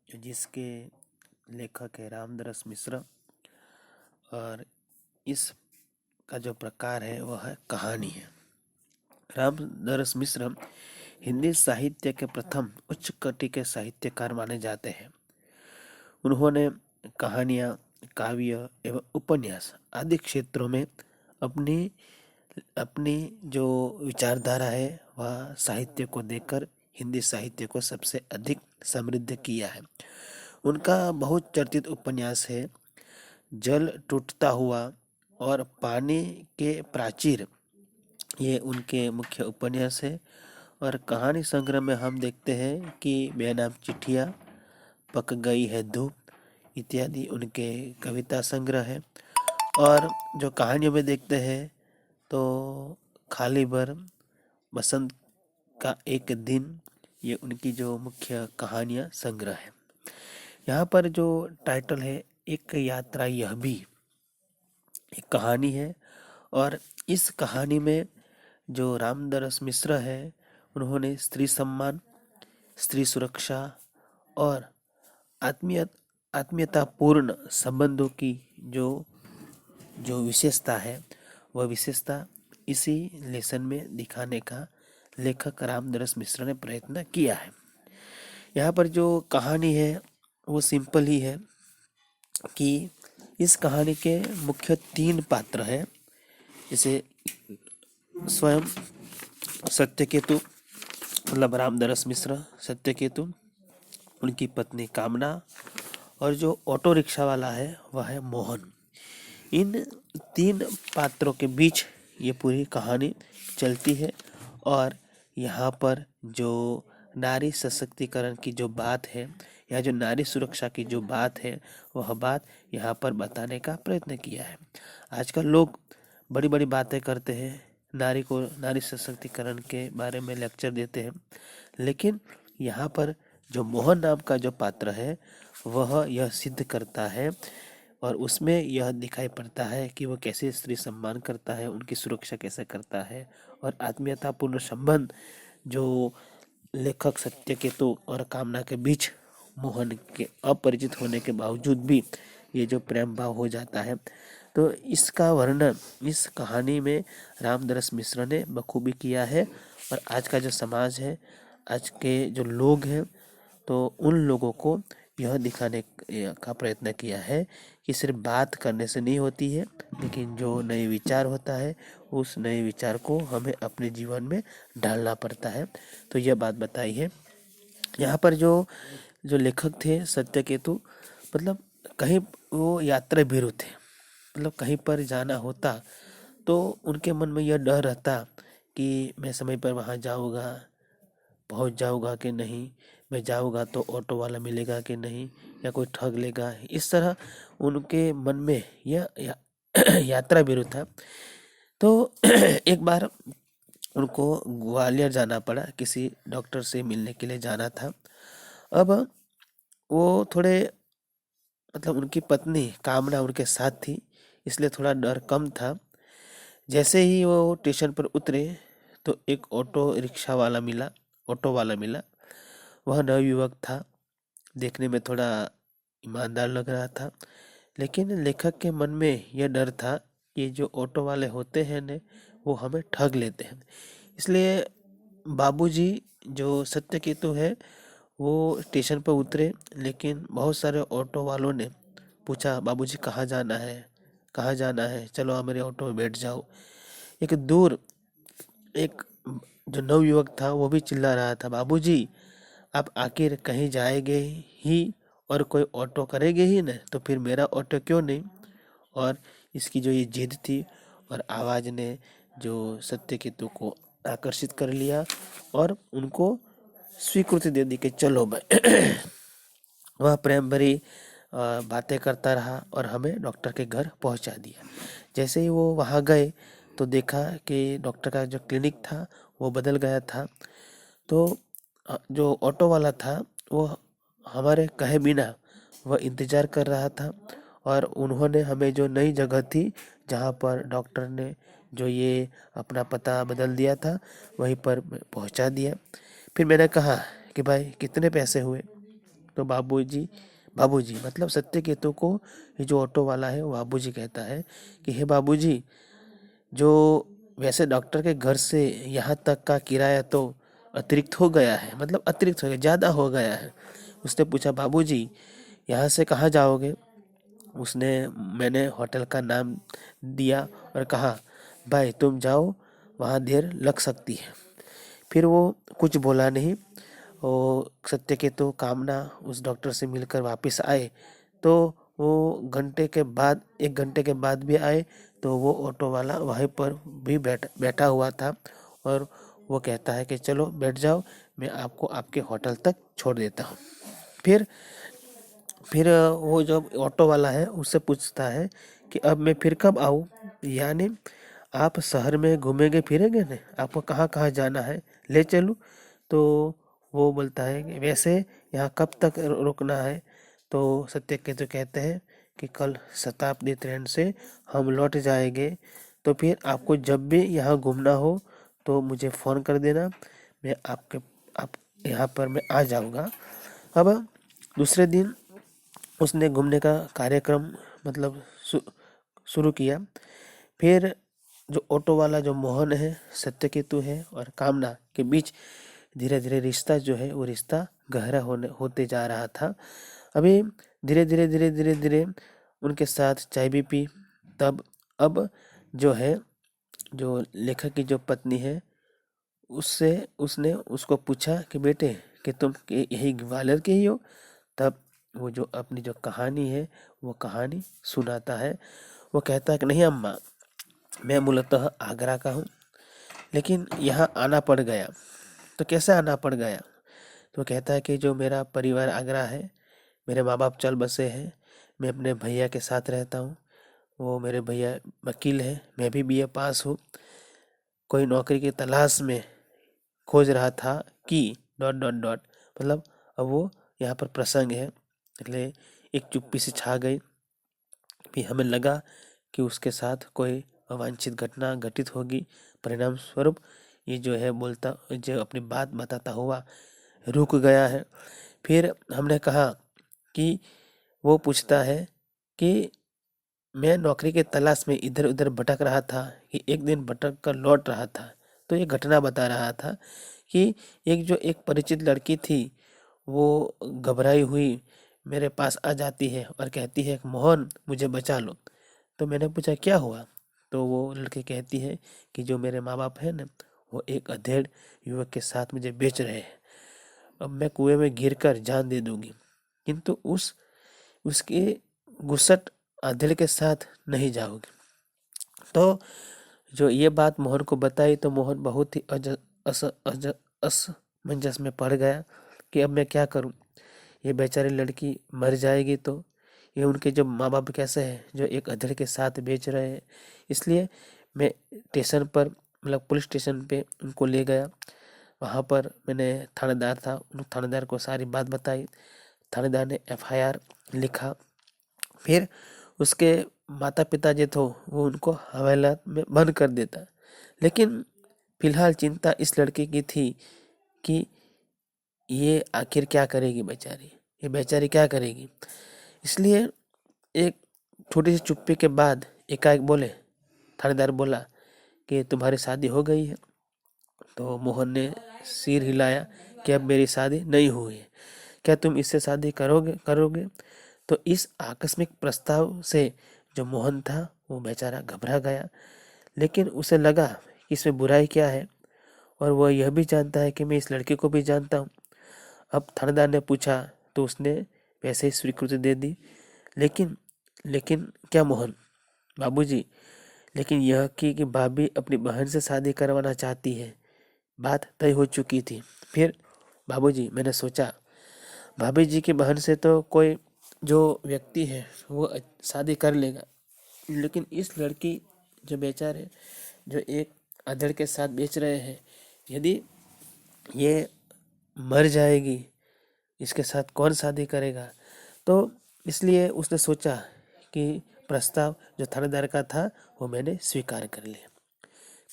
जिसके लेखक है रामदरस मिश्र। और इस का जो प्रकार है वह है कहानी है। रामदरस मिश्र हिंदी साहित्य के प्रथम उच्च कोटि के साहित्यकार माने जाते हैं। उन्होंने कहानियाँ, काव्य एवं उपन्यास आदि क्षेत्रों में अपनी अपनी जो विचारधारा है वह साहित्य को देकर हिंदी साहित्य को सबसे अधिक समृद्ध किया है। उनका बहुत चर्चित उपन्यास है जल टूटता हुआ और पानी के प्राचीर। ये उनके मुख्य उपन्यास है। और कहानी संग्रह में हम देखते हैं कि बेनाम चिट्ठियाँ, पक गई है धूप इत्यादि उनके कविता संग्रह है। और जो कहानियों में देखते हैं तो खाली बर, बसंत का एक दिन, ये उनकी जो मुख्य कहानियाँ संग्रह है। यहाँ पर जो टाइटल है एक यात्रा यह भी एक कहानी है। और इस कहानी में जो रामदरस मिश्र है उन्होंने स्त्री सम्मान, स्त्री सुरक्षा और आत्मीय आत्मीयतापूर्ण संबंधों की जो जो विशेषता है वह विशेषता इसी लेसन में दिखाने का लेखक रामदरस मिश्र ने प्रयत्न किया है। यहाँ पर जो कहानी है वो सिंपल ही है कि इस कहानी के मुख्य 3 पात्र हैं। जैसे स्वयं सत्यकेतु मतलब रामदरस मिश्र सत्यकेतु, उनकी पत्नी कामना और जो ऑटो रिक्शा वाला है वह है मोहन। इन 3 पात्रों के बीच ये पूरी कहानी चलती है। और यहाँ पर जो नारी सशक्तिकरण की जो बात है या जो नारी सुरक्षा की जो बात है वह बात यहाँ पर बताने का प्रयत्न किया है। आजकल लोग बड़ी बड़ी बातें करते हैं, नारी सशक्तिकरण के बारे में लेक्चर देते हैं, लेकिन यहाँ पर जो मोहन नाम का जो पात्र है वह यह सिद्ध करता है और उसमें यह दिखाई पड़ता है कि वह कैसे स्त्री सम्मान करता है, उनकी सुरक्षा कैसे करता है। और आत्मीयतापूर्ण संबंध जो लेखक सत्यकेतु और कामना के बीच मोहन के अपरिचित होने के बावजूद भी ये जो प्रेम भाव हो जाता है, तो इसका वर्णन इस कहानी में रामदरस मिश्र ने बखूबी किया है। और आज का जो समाज है, आज के जो लोग हैं, तो उन लोगों को यह दिखाने का प्रयत्न किया है कि सिर्फ बात करने से नहीं होती है, लेकिन जो नए विचार होता है उस नए विचार को हमें अपने जीवन में ढालना पड़ता है। तो यह बात बताई है। यहाँ पर जो जो लेखक थे सत्यकेतु, मतलब कहीं वो यात्रा भीरु थे, मतलब कहीं पर जाना होता तो उनके मन में यह डर रहता कि मैं समय पर वहाँ जाऊँगा, पहुँच जाऊँगा कि नहीं, मैं जाऊँगा तो ऑटो वाला मिलेगा कि नहीं या कोई ठग लेगा। इस तरह उनके मन में यह यात्रा भीरु था। तो एक बार उनको ग्वालियर जाना पड़ा, किसी डॉक्टर से मिलने के लिए जाना था। अब वो थोड़े मतलब उनकी पत्नी कामना उनके साथ थी, इसलिए थोड़ा डर कम था। जैसे ही वो स्टेशन पर उतरे तो एक ऑटो वाला मिला। वह नवयुवक था, देखने में थोड़ा ईमानदार लग रहा था, लेकिन लेखक के मन में यह डर था कि जो ऑटो वाले होते हैं ने वो हमें ठग लेते हैं। इसलिए बाबूजी जो सत्यकेतु है वो स्टेशन पर उतरे, लेकिन बहुत सारे ऑटो वालों ने पूछा बाबूजी कहाँ जाना है, कहाँ जाना है, चलो आप मेरे ऑटो में बैठ जाओ। एक दूर एक जो नवयुवक था वो भी चिल्ला रहा था, बाबूजी आप आखिर कहीं जाएंगे ही और कोई ऑटो करेंगे ही ना, तो फिर मेरा ऑटो क्यों नहीं। और इसकी जो ये जिद थी और आवाज़ ने जो सत्यकेतु को आकर्षित कर लिया और उनको स्वीकृति दे दी कि चलो भाई। वह प्रेम भरी बातें करता रहा और हमें डॉक्टर के घर पहुंचा दिया। जैसे ही वो वहाँ गए तो देखा कि डॉक्टर का जो क्लिनिक था वो बदल गया था। तो जो ऑटो वाला था वो हमारे कहे बिना वह इंतज़ार कर रहा था और उन्होंने हमें जो नई जगह थी जहाँ पर डॉक्टर ने जो ये अपना पता बदल दिया था वहीं पर पहुँचा दिया। फिर मैंने कहा कि भाई कितने पैसे हुए, तो बाबूजी बाबूजी मतलब सत्यकेतु को ये जो ऑटो वाला है वो बाबूजी कहता है कि हे बाबूजी, जो वैसे डॉक्टर के घर से यहाँ तक का किराया तो अतिरिक्त हो गया है, मतलब अतिरिक्त हो गया, ज़्यादा हो गया है। उसने पूछा बाबूजी यहाँ से कहाँ जाओगे? उसने मैंने होटल का नाम दिया और कहा भाई तुम जाओ, वहाँ देर लग सकती है। फिर वो कुछ बोला नहीं। वो सत्यकेतु कामना उस डॉक्टर से मिलकर वापस आए तो वो एक घंटे के बाद भी आए तो वो ऑटो वाला वहीं पर भी बैठा हुआ था और वो कहता है कि चलो बैठ जाओ, मैं आपको आपके होटल तक छोड़ देता हूँ। फिर फिर वो जो ऑटो वाला है उससे पूछता है कि अब मैं फिर कब आऊँ? यानी आप शहर में घूमेंगे फिरेंगे ना, आपको कहाँ कहाँ जाना है, ले चलूँ? तो वो बोलता है कि वैसे यहाँ कब तक रुकना है? तो सत्यकेतु कहते हैं कि कल शताब्दी ट्रेन से हम लौट जाएंगे, तो फिर आपको जब भी यहाँ घूमना हो तो मुझे फ़ोन कर देना, मैं आप यहाँ पर मैं आ जाऊँगा। अब दूसरे दिन उसने घूमने का कार्यक्रम मतलब शुरू किया। फिर जो ऑटो वाला जो मोहन है, सत्यकेतु है और कामना के बीच धीरे धीरे रिश्ता जो है वो रिश्ता गहरा होते जा रहा था। अभी धीरे धीरे उनके साथ चाय भी पी। तब अब जो है, जो लेखक की जो पत्नी है, उससे उसने उसको पूछा कि बेटे कि तुम यही ग्वालियर के ही हो? तब वो जो अपनी जो कहानी है वो कहानी सुनाता है। वो कहता है कि नहीं अम्मा, मैं मूलतः आगरा का हूँ, लेकिन यहाँ आना पड़ गया। तो कैसे आना पड़ गया? तो कहता है कि जो मेरा परिवार आगरा है, मेरे माँ बाप चल बसे हैं, मैं अपने भैया के साथ रहता हूँ। वो मेरे भैया वकील है, मैं भी बीए पास हूँ। कोई नौकरी की तलाश में खोज रहा था कि डॉट डॉट डॉट, मतलब अब वो यहाँ पर प्रसंग है, इसलिए एक चुप्पी सी छा गई। फिर हमें लगा कि उसके साथ कोई अवांछित घटना घटित होगी। परिणाम स्वरूप ये जो है बोलता, जो अपनी बात बताता हुआ रुक गया है। फिर हमने कहा कि वो पूछता है कि मैं नौकरी के तलाश में इधर उधर भटक रहा था कि एक दिन भटक कर लौट रहा था। तो ये घटना बता रहा था कि एक परिचित लड़की थी, वो घबराई हुई मेरे पास आ जाती है और कहती है मोहन मुझे बचा लो। तो मैंने पूछा क्या हुआ? तो वो लड़की कहती है कि जो मेरे माँ बाप है ना, वो एक अधेड़ युवक के साथ मुझे बेच रहे हैं। अब मैं कुएं में गिरकर जान दे दूंगी, किंतु उसके घुसट अधेड़ के साथ नहीं जाओगी। तो जो ये बात मोहन को बताई तो मोहन बहुत ही असमंजस में पड़ गया कि अब मैं क्या करूं, ये बेचारी लड़की मर जाएगी तो ये उनके जो माँ बाप कैसे हैं जो एक अधेड़ के साथ बेच रहे हैं। इसलिए मैं स्टेशन पर, मतलब पुलिस स्टेशन पे उनको ले गया। वहाँ पर मैंने थानेदार था, उन थानेदार को सारी बात बताई। थानेदार ने एफआईआर लिखा। फिर उसके माता पिता जो थे वो उनको हवालात में बंद कर देता। लेकिन फिलहाल चिंता इस लड़के की थी कि ये आखिर क्या करेगी बेचारी, ये बेचारी क्या करेगी। इसलिए एक छोटी सी चुप्पी के बाद एकाएक बोले, थानेदार बोला कि तुम्हारी शादी हो गई है? तो मोहन ने सिर हिलाया कि अब मेरी शादी नहीं हुई है। क्या तुम इससे शादी करोगे? तो इस आकस्मिक प्रस्ताव से जो मोहन था वो बेचारा घबरा गया, लेकिन उसे लगा कि इसमें बुराई क्या है, और वह यह भी जानता है कि मैं इस लड़के को भी जानता हूँ। अब थानेदार ने पूछा तो उसने वैसे ही स्वीकृति दे दी। लेकिन लेकिन क्या मोहन? बाबूजी, लेकिन यह कि भाभी अपनी बहन से शादी करवाना चाहती है, बात तय हो चुकी थी। फिर बाबूजी, मैंने सोचा भाभी जी की बहन से तो कोई जो व्यक्ति है वो शादी कर लेगा, लेकिन इस लड़की जो बेचारे जो एक अधड़ के साथ बेच रहे हैं, यदि ये मर जाएगी, इसके साथ कौन शादी करेगा? तो इसलिए उसने सोचा कि प्रस्ताव जो थानेदार का था वो मैंने स्वीकार कर लिया।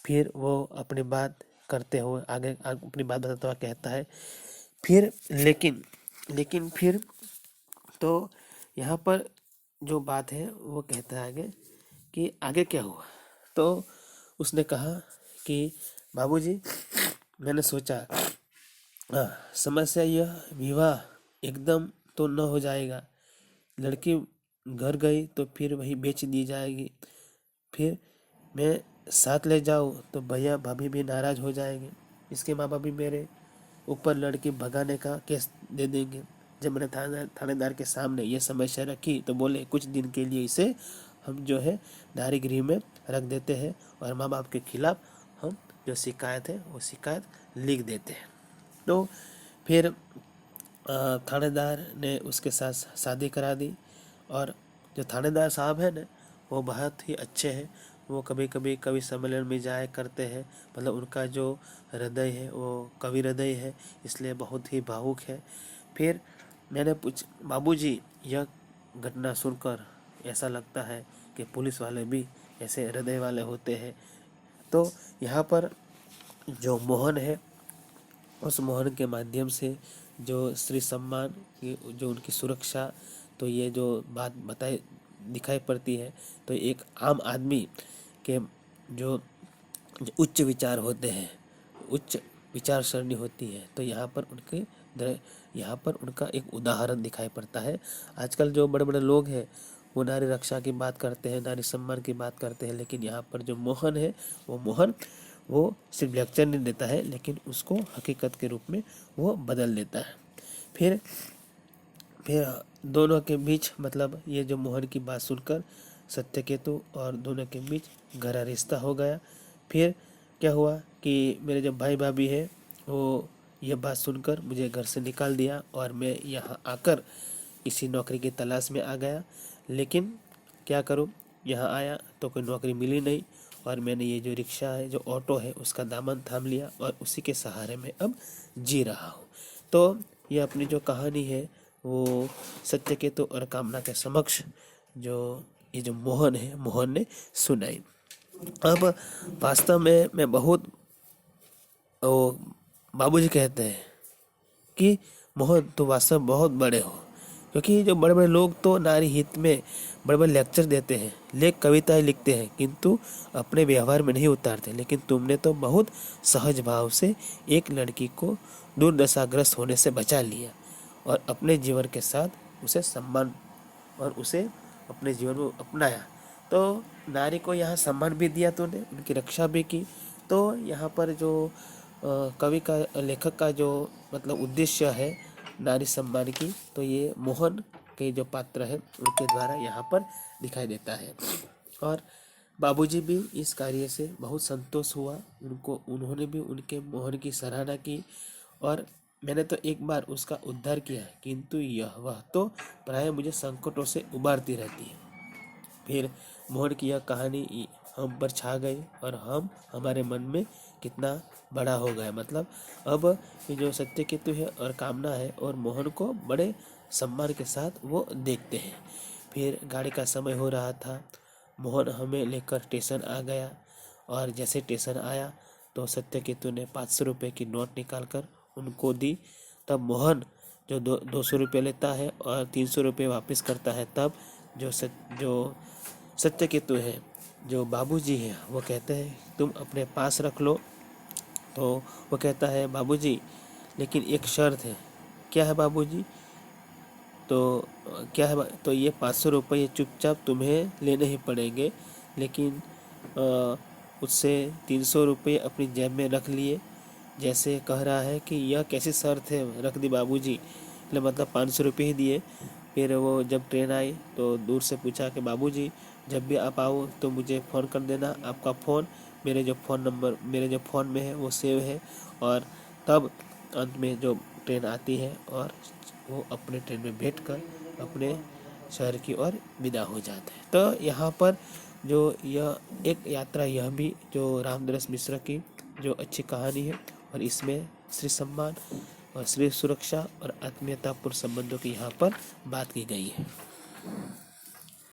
फिर वो अपनी बात करते हुए आगे अपनी बात बताता हुआ कहता है, फिर लेकिन लेकिन फिर तो यहाँ पर जो बात है वो कहता है आगे कि आगे क्या हुआ। तो उसने कहा कि बाबूजी, मैंने सोचा समस्या यह विवाह एकदम तो न हो जाएगा, लड़की घर गई तो फिर वही बेच दी जाएगी, फिर मैं साथ ले जाऊँ तो भैया भाभी भी नाराज़ हो जाएंगे, इसके माँ बाप भी मेरे ऊपर लड़की भगाने का केस दे देंगे। जब मैंने थानेदार के सामने ये समस्या रखी तो बोले कुछ दिन के लिए इसे हम जो है नारी गृह में रख देते हैं और माँ बाप के खिलाफ हम जो शिकायत है वो शिकायत लिख देते हैं। तो फिर थानेदार ने उसके साथ शादी करा दी। और जो थानेदार साहब हैं ना, वो बहुत ही अच्छे हैं। वो कभी कभी कवि सम्मेलन में जाया करते हैं, मतलब उनका जो हृदय है वो कवि हृदय है, इसलिए बहुत ही भावुक है। फिर मैंने बाबूजी, यह घटना सुनकर ऐसा लगता है कि पुलिस वाले भी ऐसे हृदय वाले होते हैं। तो यहाँ पर जो मोहन है, उस मोहन के माध्यम से जो स्त्री सम्मान की जो उनकी सुरक्षा, तो ये जो बात बताई दिखाई पड़ती है, तो एक आम आदमी के जो उच्च विचार होते हैं, उच्च विचार सरणी होती है, तो यहाँ पर उनका एक उदाहरण दिखाई पड़ता है। आजकल जो बड़े बड़े लोग हैं वो नारी रक्षा की बात करते हैं, नारी सम्मान की बात करते हैं, लेकिन यहाँ पर जो मोहन है वो सिर्फ लेक्चर नहीं देता है, लेकिन उसको हकीकत के रूप में वो बदल देता है। फिर दोनों के बीच, मतलब ये जो मोहन की बात सुनकर सत्यकेतु और दोनों के बीच गहरा रिश्ता हो गया। फिर क्या हुआ कि मेरे जो भाई भाभी है वो यह बात सुनकर मुझे घर से निकाल दिया और मैं यहाँ आकर किसी नौकरी की तलाश में आ गया। लेकिन क्या करूँ, यहाँ आया तो कोई नौकरी मिली नहीं और मैंने ये जो रिक्शा है, जो ऑटो है, उसका दामन थाम लिया और उसी के सहारे में अब जी रहा हूँ। तो ये अपनी जो कहानी है वो सत्यकेतु और कामना के समक्ष जो ये जो मोहन ने सुनाई। अब वास्तव में मैं बहुत बाबूजी कहते हैं कि मोहन तो वास्तव में बहुत बड़े हो, क्योंकि जो बड़े बड़े लोग तो नारी हित में बड़े बड़े लेक्चर देते हैं, कविताएं लिखते हैं, किंतु अपने व्यवहार में नहीं उतारते, लेकिन तुमने तो बहुत सहज भाव से एक लड़की को दुर्दशाग्रस्त होने से बचा लिया और अपने जीवन के साथ उसे सम्मान और उसे अपने जीवन में अपनाया। तो नारी को यहाँ सम्मान भी दिया तूने, उनकी रक्षा भी की। तो यहाँ पर जो कवि का, लेखक का जो मतलब उद्देश्य है नारी सम्मान की, तो ये मोहन के जो पात्र है उनके द्वारा यहाँ पर दिखाई देता है। और बाबूजी भी इस कार्य से बहुत संतोष हुआ, उन्होंने भी उनके मोहन की सराहना की और मैंने तो एक बार उसका उद्धार किया, किंतु वह तो प्राय मुझे संकटों से उबारती रहती है। फिर मोहन की यह कहानी हम पर छा गई और हमारे मन में कितना बड़ा हो गया। मतलब अब ये जो सत्यकेतु है और कामना है और मोहन को बड़े सम्मान के साथ वो देखते हैं। फिर गाड़ी का समय हो रहा था, मोहन हमें लेकर स्टेशन आ गया और जैसे स्टेशन आया तो सत्यकेतु ने 500 रुपये की नोट निकाल कर उनको दी। तब मोहन जो 200 रुपये लेता है और 300 रुपये वापस करता है, तब जो सत्यकेतु है, जो बाबूजी है, वो कहते हैं तुम अपने पास रख लो। तो वो कहता है बाबूजी, लेकिन एक शर्त है। क्या है बाबूजी? तो क्या है? तो ये 500 रुपये चुपचाप तुम्हें लेने ही पड़ेंगे, लेकिन उससे 300 रुपये अपनी जेब में रख लिए। जैसे कह रहा है कि यह कैसी शर्त है, रख दी बाबूजी, मतलब 500 रुपये ही दिए। फिर वो जब ट्रेन आई तो दूर से पूछा कि बाबूजी, जब भी आप आओ तो मुझे फ़ोन कर देना, आपका फ़ोन मेरे जो फ़ोन में है वो सेव है। और तब अंत में जो ट्रेन आती है और वो अपने ट्रेन में बैठकर अपने शहर की ओर विदा हो जाते हैं। तो यहाँ पर जो यह एक यात्रा, यह भी जो रामदरस मिश्र की जो अच्छी कहानी है और इसमें स्त्री सम्मान और स्त्री सुरक्षा और आत्मीयतापूर्ण संबंधों की यहाँ पर बात की गई है।